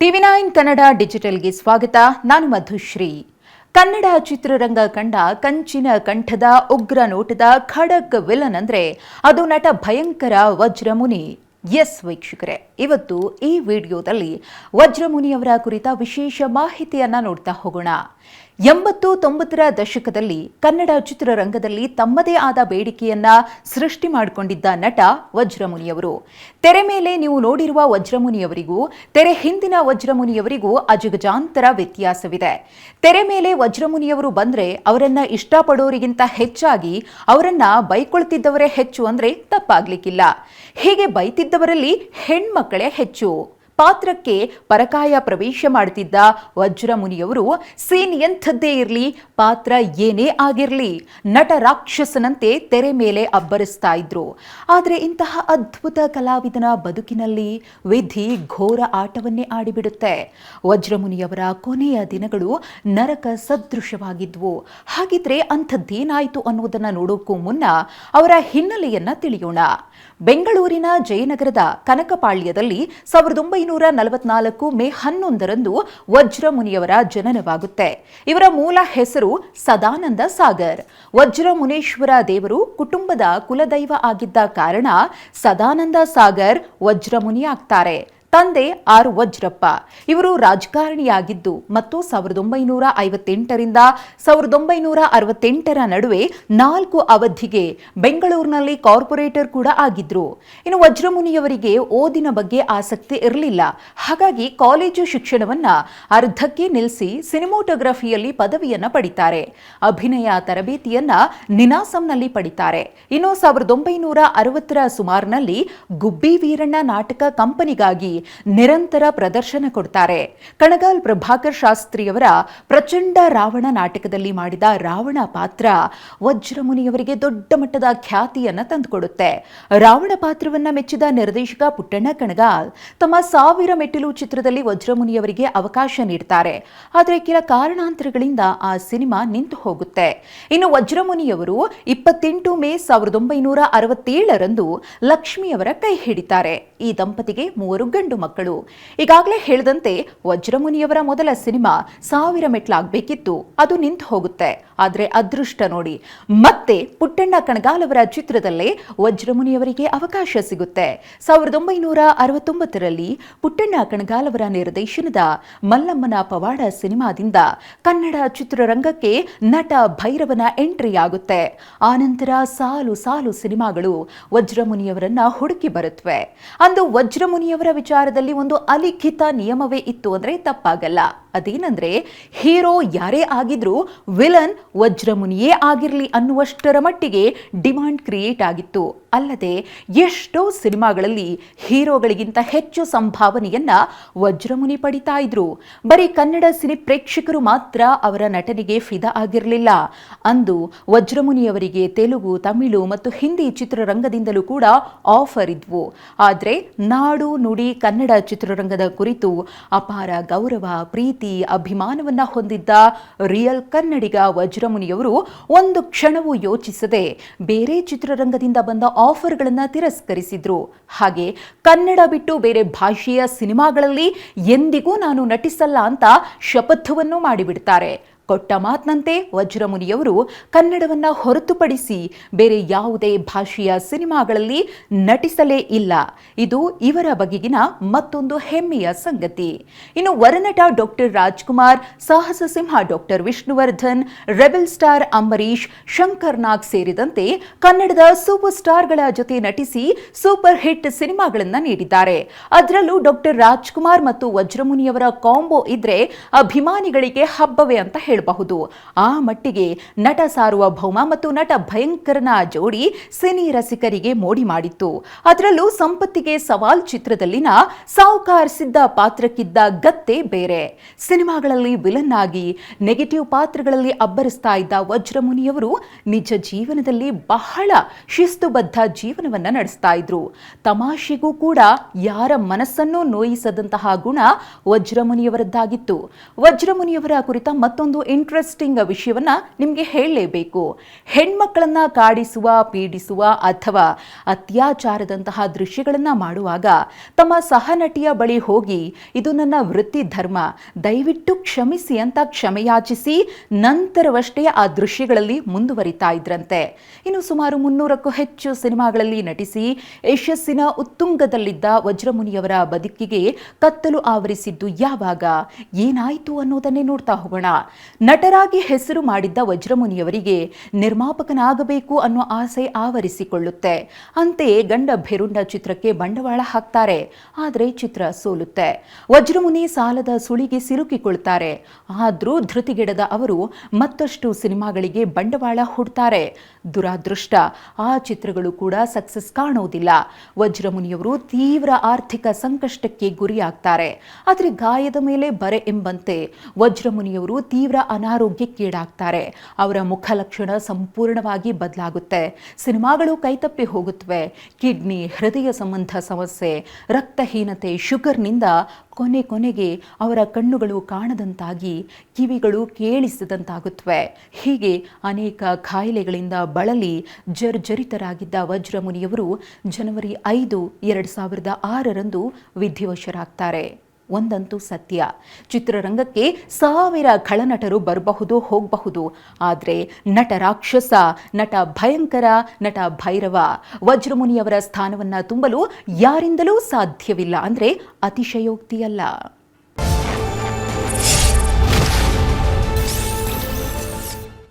ಟಿವಿ9 ಕನ್ನಡ ಡಿಜಿಟಲ್ಗೆ ಸ್ವಾಗತ. ನಾನು ಮಧುಶ್ರೀ. ಕನ್ನಡ ಚಿತ್ರರಂಗ ಕಂಡ ಕಂಚಿನ ಕಂಠದ ಉಗ್ರ ನೋಟದ ಖಡಕ್ ವಿಲನ್ ಅಂದ್ರೆ ಅದು ನಟ ಭಯಂಕರ ವಜ್ರಮುನಿ. ಎಸ್ ವೀಕ್ಷಕರೇ, ಇವತ್ತು ಈ ವಿಡಿಯೋದಲ್ಲಿ ವಜ್ರಮುನಿಯವರ ಕುರಿತ ವಿಶೇಷ ಮಾಹಿತಿಯನ್ನ ನೋಡ್ತಾ ಹೋಗೋಣ. 80-90ರ ದಶಕದಲ್ಲಿ ಕನ್ನಡ ಚಿತ್ರರಂಗದಲ್ಲಿ ತಮ್ಮದೇ ಆದ ಬೇಡಿಕೆಯನ್ನ ಸೃಷ್ಟಿ ಮಾಡಿಕೊಂಡಿದ್ದ ನಟ ವಜ್ರಮುನಿಯವರು. ತೆರೆ ಮೇಲೆ ನೀವು ನೋಡಿರುವ ವಜ್ರಮುನಿಯವರಿಗೂ ತೆರೆ ಹಿಂದಿನ ವಜ್ರಮುನಿಯವರಿಗೂ ಅಜಗಜಾಂತರ ವ್ಯತ್ಯಾಸವಿದೆ. ತೆರೆ ಮೇಲೆ ವಜ್ರಮುನಿಯವರು ಬಂದ್ರೆ ಅವರನ್ನ ಇಷ್ಟಪಡೋರಿಗಿಂತ ಹೆಚ್ಚಾಗಿ ಅವರನ್ನ ಬೈಕೊಳ್ತಿದ್ದವರೇ ಹೆಚ್ಚು ಅಂದ್ರೆ ತಪ್ಪಾಗ್ಲಿಕ್ಕಿಲ್ಲ. ಹೀಗೆ ಬೈತಿದ್ದವರಲ್ಲಿ ಹೆಣ್ಮಕ್ಕಳೇ ಹೆಚ್ಚು. ಪಾತ್ರಕ್ಕೆ ಪರಕಾಯ ಪ್ರವೇಶ ಮಾಡುತ್ತಿದ್ದ ವಜ್ರಮುನಿಯವರು ಸೀನ್ ಎಂಥದ್ದೇ ಇರಲಿ, ಪಾತ್ರ ಏನೇ ಆಗಿರಲಿ, ನಟ ರಾಕ್ಷಸನಂತೆ ತೆರೆ ಮೇಲೆ ಅಬ್ಬರಿಸ್ತಾ ಇದ್ರು. ಆದರೆ ಇಂತಹ ಅದ್ಭುತ ಕಲಾವಿದನ ಬದುಕಿನಲ್ಲಿ ವಿಧಿ ಘೋರ ಆಟವನ್ನೇ ಆಡಿಬಿಡುತ್ತೆ. ವಜ್ರಮುನಿಯವರ ಕೊನೆಯ ದಿನಗಳು ನರಕ ಸದೃಶವಾಗಿದ್ವು. ಹಾಗಿದ್ರೆ ಅಂಥದ್ದೇನಾಯಿತು ಅನ್ನೋದನ್ನ ನೋಡೋಕ್ಕೂ ಮುನ್ನ ಅವರ ಹಿನ್ನೆಲೆಯನ್ನ ತಿಳಿಯೋಣ. ಬೆಂಗಳೂರಿನ ಜಯನಗರದ ಕನಕಪಾಳ್ಯದಲ್ಲಿ 1944 ಮೇ 11ರಂದು ವಜ್ರಮುನಿಯವರ ಜನನವಾಗುತ್ತೆ. ಇವರ ಮೂಲ ಹೆಸರು ಸದಾನಂದ ಸಾಗರ್. ವಜ್ರಮುನೇಶ್ವರ ದೇವರು ಕುಟುಂಬದ ಕುಲದೈವ ಆಗಿದ್ದ ಕಾರಣ ಸದಾನಂದ ಸಾಗರ್ ವಜ್ರಮುನಿ ಆಗ್ತಾರೆ. ತಂದೆ ಆರ್ ವಜ್ರಪ್ಪ. ಇವರು ರಾಜಕಾರಣಿಯಾಗಿದ್ದು ಮತ್ತು 1958ರಿಂದ 1968ರ ನಡುವೆ 4 ಅವಧಿಗೆ ಬೆಂಗಳೂರಿನಲ್ಲಿ ಕಾರ್ಪೊರೇಟರ್ ಕೂಡ ಆಗಿದ್ರು. ಇನ್ನು ವಜ್ರಮುನಿಯವರಿಗೆ ಓದಿನ ಬಗ್ಗೆ ಆಸಕ್ತಿ ಇರಲಿಲ್ಲ. ಹಾಗಾಗಿ ಕಾಲೇಜು ಶಿಕ್ಷಣವನ್ನ ಅರ್ಧಕ್ಕೆ ನಿಲ್ಲಿಸಿ ಸಿನಿಮಾಟೋಗ್ರಫಿಯಲ್ಲಿ ಪದವಿಯನ್ನ ಪಡಿತಾರೆ. ಅಭಿನಯ ತರಬೇತಿಯನ್ನ ನಿನಾಸಂನಲ್ಲಿ ಪಡಿತಾರೆ. ಇನ್ನು 1960ರ ಸುಮಾರಿನಲ್ಲಿ ಗುಬ್ಬಿ ವೀರಣ್ಣ ನಾಟಕ ಕಂಪನಿಗಾಗಿ ನಿರಂತರ ಪ್ರದರ್ಶನ ಕೊಡ್ತಾರೆ. ಕಣಗಾಲ್ ಪ್ರಭಾಕರ್ ಶಾಸ್ತ್ರಿಯವರ ಪ್ರಚಂಡ ರಾವಣ ನಾಟಕದಲ್ಲಿ ಮಾಡಿದ ರಾವಣ ಪಾತ್ರ ವಜ್ರಮುನಿಯವರಿಗೆ ದೊಡ್ಡ ಮಟ್ಟದ ಖ್ಯಾತಿಯನ್ನ ತಂದುಕೊಡುತ್ತೆ. ರಾವಣ ಪಾತ್ರವನ್ನ ಮೆಚ್ಚಿದ ನಿರ್ದೇಶಕ ಪುಟ್ಟಣ್ಣ ಕಣಗಾಲ್ ತಮ್ಮ 1000 ಮೆಟ್ಟಿಲು ಚಿತ್ರದಲ್ಲಿ ವಜ್ರಮುನಿಯವರಿಗೆ ಅವಕಾಶ ನೀಡ್ತಾರೆ. ಆದರೆ ಕೆಲ ಕಾರಣಾಂತರಗಳಿಂದ ಆ ಸಿನಿಮಾ ನಿಂತು ಹೋಗುತ್ತೆ. ಇನ್ನು ವಜ್ರಮುನಿಯವರು 28 ಮೇ 1967ರಂದು ಲಕ್ಷ್ಮಿಯವರ ಕೈ ಹಿಡಿತಾರೆ. ಈ ದಂಪತಿಗೆ 3 ಗಂಡು ಮಕ್ಕಳು. ಈಗಾಗಲೇ ಹೇಳಿದಂತೆ ವಜ್ರಮುನಿಯವರ ಮೊದಲ ಸಿನಿಮಾ 1000 ಮೆಟ್ಲಾಗಬೇಕಿತ್ತು. ಅದು ನಿಂತು ಹೋಗುತ್ತೆ. ಆದರೆ ಅದೃಷ್ಟ ನೋಡಿ, ಮತ್ತೆ ಪುಟ್ಟಣ್ಣ ಕಣಗಾಲ್ ಅವರ ಚಿತ್ರದಲ್ಲೇ ವಜ್ರಮುನಿಯವರಿಗೆ ಅವಕಾಶ ಸಿಗುತ್ತೆ. 1969ರಲ್ಲಿ ಪುಟ್ಟಣ್ಣ ಕಣಗಾಲ್ ಅವರ ನಿರ್ದೇಶನದ ಮಲ್ಲಮ್ಮನ ಪವಾಡ ಸಿನಿಮಾದಿಂದ ಕನ್ನಡ ಚಿತ್ರರಂಗಕ್ಕೆ ನಟ ಭೈರವನ ಎಂಟ್ರಿ ಆಗುತ್ತೆ. ಆನಂತರ ಸಾಲು ಸಾಲು ಸಿನಿಮಾಗಳು ವಜ್ರಮುನಿಯವರನ್ನ ಹುಡುಕಿ ಬರುತ್ತವೆ. ಅಂದು ವಜ್ರಮುನಿಯವರ ವಿಚಾರದಲ್ಲಿ ಒಂದು ಅಲಿಖಿತ ನಿಯಮವೇ ಇತ್ತು ಅಂದ್ರೆ ತಪ್ಪಾಗಲ್ಲ. ಅದೇನಂದ್ರೆ ಹೀರೋ ಯಾರೇ ಆಗಿದ್ರೂ ವಿಲನ್ ವಜ್ರಮುನಿಯೇ ಆಗಿರಲಿ ಅನ್ನುವಷ್ಟರ ಮಟ್ಟಿಗೆ ಡಿಮಾಂಡ್ ಕ್ರಿಯೇಟ್ ಆಗಿತ್ತು. ಅಲ್ಲದೆ ಎಷ್ಟೋ ಸಿನಿಮಾಗಳಲ್ಲಿ ಹೀರೋಗಳಿಗಿಂತ ಹೆಚ್ಚು ಸಂಭಾವನೆಯನ್ನ ವಜ್ರಮುನಿ ಪಡಿತಾ ಇದ್ರು. ಬರೀ ಕನ್ನಡ ಸಿನಿ ಪ್ರೇಕ್ಷಕರು ಮಾತ್ರ ಅವರ ನಟನೆಗೆ ಫಿದಾ ಆಗಿರಲಿಲ್ಲ. ಅಂದು ವಜ್ರಮುನಿಯವರಿಗೆ ತೆಲುಗು, ತಮಿಳು ಮತ್ತು ಹಿಂದಿ ಚಿತ್ರರಂಗದಿಂದಲೂ ಕೂಡ ಆಫರ್ ಇದ್ವು. ಆದರೆ ನಾಡು ನುಡಿ ಕನ್ನಡ ಚಿತ್ರರಂಗದ ಕುರಿತು ಅಪಾರ ಗೌರವ, ಪ್ರೀತಿ, ಅಭಿಮಾನವನ್ನ ಹೊಂದಿದ್ದ ರಿಯಲ್ ಕನ್ನಡಿಗ ವಜ್ರಮುನಿಯವರು ಒಂದು ಕ್ಷಣವೂ ಯೋಚಿಸದೆ ಬೇರೆ ಚಿತ್ರರಂಗದಿಂದ ಬಂದ ಆಫರ್ಗಳನ್ನ ತಿರಸ್ಕರಿಸಿದ್ರು. ಹಾಗೆ ಕನ್ನಡ ಬಿಟ್ಟು ಬೇರೆ ಭಾಷೆಯ ಸಿನಿಮಾಗಳಲ್ಲಿ ಎಂದಿಗೂ ನಾನು ನಟಿಸಲ್ಲ ಅಂತ ಶಪಥವನ್ನು ಮಾಡಿಬಿಡ್ತಾರೆ. ಕೊಟ್ಟ ಮಾತಿನಂತೆ ವಜ್ರಮುನಿಯವರು ಕನ್ನಡವನ್ನ ಹೊರತುಪಡಿಸಿ ಬೇರೆ ಯಾವುದೇ ಭಾಷೆಯ ಸಿನಿಮಾಗಳಲ್ಲಿ ನಟಿಸಲೇ ಇಲ್ಲ. ಇದು ಇವರ ಬಗೆಗಿನ ಮತ್ತೊಂದು ಹೆಮ್ಮೆಯ ಸಂಗತಿ. ಇನ್ನು ವರನಟ ಡಾಕ್ಟರ್ ರಾಜ್ಕುಮಾರ್, ಸಾಹಸ ಸಿಂಹ doctor Vishnuvardhan, rebel star Ambareesh, Shankar Nag ಸೇರಿದಂತೆ ಕನ್ನಡದ ಸೂಪರ್ ಸ್ಟಾರ್ಗಳ ಜೊತೆ ನಟಿಸಿ ಸೂಪರ್ ಹಿಟ್ ಸಿನಿಮಾಗಳನ್ನ ನೀಡಿದ್ದಾರೆ. ಅದರಲ್ಲೂ ಡಾಕ್ಟರ್ ರಾಜ್ಕುಮಾರ್ ಮತ್ತು ವಜ್ರಮುನಿಯವರ ಕಾಂಬೋ ಇದ್ರೆ ಅಭಿಮಾನಿಗಳಿಗೆ ಹಬ್ಬವೇ ಅಂತ ಹೇಳಬಹುದು. ಆ ಮಟ್ಟಿಗೆ ನಟ ಸಾರ್ವಭೌಮ ಮತ್ತು ನಟ ಭಯಂಕರನ ಜೋಡಿ ಸಿನಿ ರಸಿಕರಿಗೆ ಮೋಡಿ ಮಾಡಿತ್ತು. ಅದರಲ್ಲೂ ಸಂಪತ್ತಿಗೆ ಸವಾಲ್ ಚಿತ್ರದಲ್ಲಿನ ಸಾವುಕಾರ್ ಸಿದ್ದ ಪಾತ್ರಕ್ಕಿದ್ದ ಗತ್ತೆ ಬೇರೆ. ಸಿನಿಮಾಗಳಲ್ಲಿ ವಿಲನ್ ಆಗಿ ನೆಗೆಟಿವ್ ಪಾತ್ರಗಳಲ್ಲಿ ಅಬ್ಬರಿಸ್ತಾ ಇದ್ದ ವಜ್ರಮುನಿಯವರು ನಿಜ ಜೀವನದಲ್ಲಿ ಬಹಳ ಶಿಸ್ತುಬದ್ಧ ಜೀವನವನ್ನ ನಡೆಸ್ತಾ ಇದ್ರು. ತಮಾಷೆಗೂ ಕೂಡ ಯಾರ ಮನಸ್ಸನ್ನು ನೋಯಿಸದಂತಹ ಗುಣ ವಜ್ರಮುನಿಯವರದ್ದಾಗಿತ್ತು. ವಜ್ರಮುನಿಯವರ ಕುರಿತ ಮತ್ತೊಂದು ಇಂಟ್ರೆಸ್ಟಿಂಗ್ ವಿಷಯವನ್ನ ನಿಮಗೆ ಹೇಳಲೇಬೇಕು. ಹೆಣ್ಮಕ್ಕಳನ್ನ ಕಾಡಿಸುವ, ಪೀಡಿಸುವ ಅಥವಾ ಅತ್ಯಾಚಾರದಂತಹ ದೃಶ್ಯಗಳನ್ನ ಮಾಡುವಾಗ ತಮ್ಮ ಸಹನಟಿಯ ಬಳಿ ಹೋಗಿ ಇದು ನನ್ನ ವೃತ್ತಿ ಧರ್ಮ, ದಯವಿಟ್ಟು ಕ್ಷಮಿಸಿ ಅಂತ ಕ್ಷಮೆಯಾಚಿಸಿ ನಂತರವಷ್ಟೇ ಆ ದೃಶ್ಯಗಳಲ್ಲಿ ಮುಂದುವರಿತಾ ಇದ್ರಂತೆ. ಇನ್ನು ಸುಮಾರು 300ಕ್ಕೂ ಹೆಚ್ಚು ಸಿನಿಮಾಗಳಲ್ಲಿ ನಟಿಸಿ ಯಶಸ್ಸಿನ ಉತ್ತುಂಗದಲ್ಲಿದ್ದ ವಜ್ರಮುನಿಯವರ ಬದುಕಿಗೆ ಕತ್ತಲು ಆವರಿಸಿದ್ದು ಯಾವಾಗ, ಏನಾಯಿತು ಅನ್ನೋದನ್ನೇ ನೋಡ್ತಾ ಹೋಗೋಣ. ನಟರಾಗಿ ಹೆಸರು ಮಾಡಿದ್ದ ವಜ್ರಮುನಿಯವರಿಗೆ ನಿರ್ಮಾಪಕನಾಗಬೇಕು ಅನ್ನೋ ಆಸೆ ಆವರಿಸಿಕೊಳ್ಳುತ್ತೆ. ಅಂತೆಯೇ ಗಂಡ ಭೆರುಂಡ ಚಿತ್ರಕ್ಕೆ ಬಂಡವಾಳ ಹಾಕ್ತಾರೆ. ಆದರೆ ಚಿತ್ರ ಸೋಲುತ್ತೆ. ವಜ್ರಮುನಿ ಸಾಲದ ಸುಳಿಗೆ ಸಿಲುಕಿಕೊಳ್ತಾರೆ. ಆದ್ರೂ ಧೃತಿಗೆಡದ ಅವರು ಮತ್ತಷ್ಟು ಸಿನಿಮಾಗಳಿಗೆ ಬಂಡವಾಳ ಹೂಡ್ತಾರೆ. ದುರಾದೃಷ್ಟ, ಆ ಚಿತ್ರಗಳು ಕೂಡ ಸಕ್ಸಸ್ ಕಾಣೋದಿಲ್ಲ. ವಜ್ರಮುನಿಯವರು ತೀವ್ರ ಆರ್ಥಿಕ ಸಂಕಷ್ಟಕ್ಕೆ ಗುರಿಯಾಗ್ತಾರೆ. ಆದರೆ ಗಾಯದ ಮೇಲೆ ಬರೆ ಎಂಬಂತೆ ವಜ್ರಮುನಿಯವರು ತೀವ್ರ ಅನಾರೋಗ್ಯಕ್ಕೀಡಾಗ್ತಾರೆ. ಅವರ ಮುಖ ಲಕ್ಷಣ ಸಂಪೂರ್ಣವಾಗಿ ಬದಲಾಗುತ್ತೆ. ಸಿನಿಮಾಗಳು ಕೈತಪ್ಪಿ ಹೋಗುತ್ತವೆ. ಕಿಡ್ನಿ, ಹೃದಯ ಸಂಬಂಧ ಸಮಸ್ಯೆ, ರಕ್ತಹೀನತೆ, ಶುಗರ್ನಿಂದ ಕೊನೆಗೆ ಅವರ ಕಣ್ಣುಗಳು ಕಾಣದಂತಾಗಿ ಕಿವಿಗಳು ಕೇಳಿಸದಂತಾಗುತ್ತವೆ. ಹೀಗೆ ಅನೇಕ ಕಾಯಿಲೆಗಳಿಂದ ಬಳಲಿ ಜರ್ಜರಿತರಾಗಿದ್ದ ವಜ್ರಮುನಿಯವರು ಜನವರಿ 5, 2006ರಂದು ವಿಧಿವಶರಾಗ್ತಾರೆ. ಒಂದಂತೂ ಸತ್ಯ, ಚಿತ್ರರಂಗಕ್ಕೆ 1000 ಖಳನಟರು ಬರಬಹುದು, ಹೋಗಬಹುದು. ಆದರೆ ನಟ ರಾಕ್ಷಸ, ನಟ ಭಯಂಕರ, ನಟ ಭೈರವ ವಜ್ರಮುನಿಯವರ ಸ್ಥಾನವನ್ನ ತುಂಬಲು ಯಾರಿಂದಲೂ ಸಾಧ್ಯವಿಲ್ಲ ಅಂದ್ರೆ ಅತಿಶಯೋಕ್ತಿಯಲ್ಲ.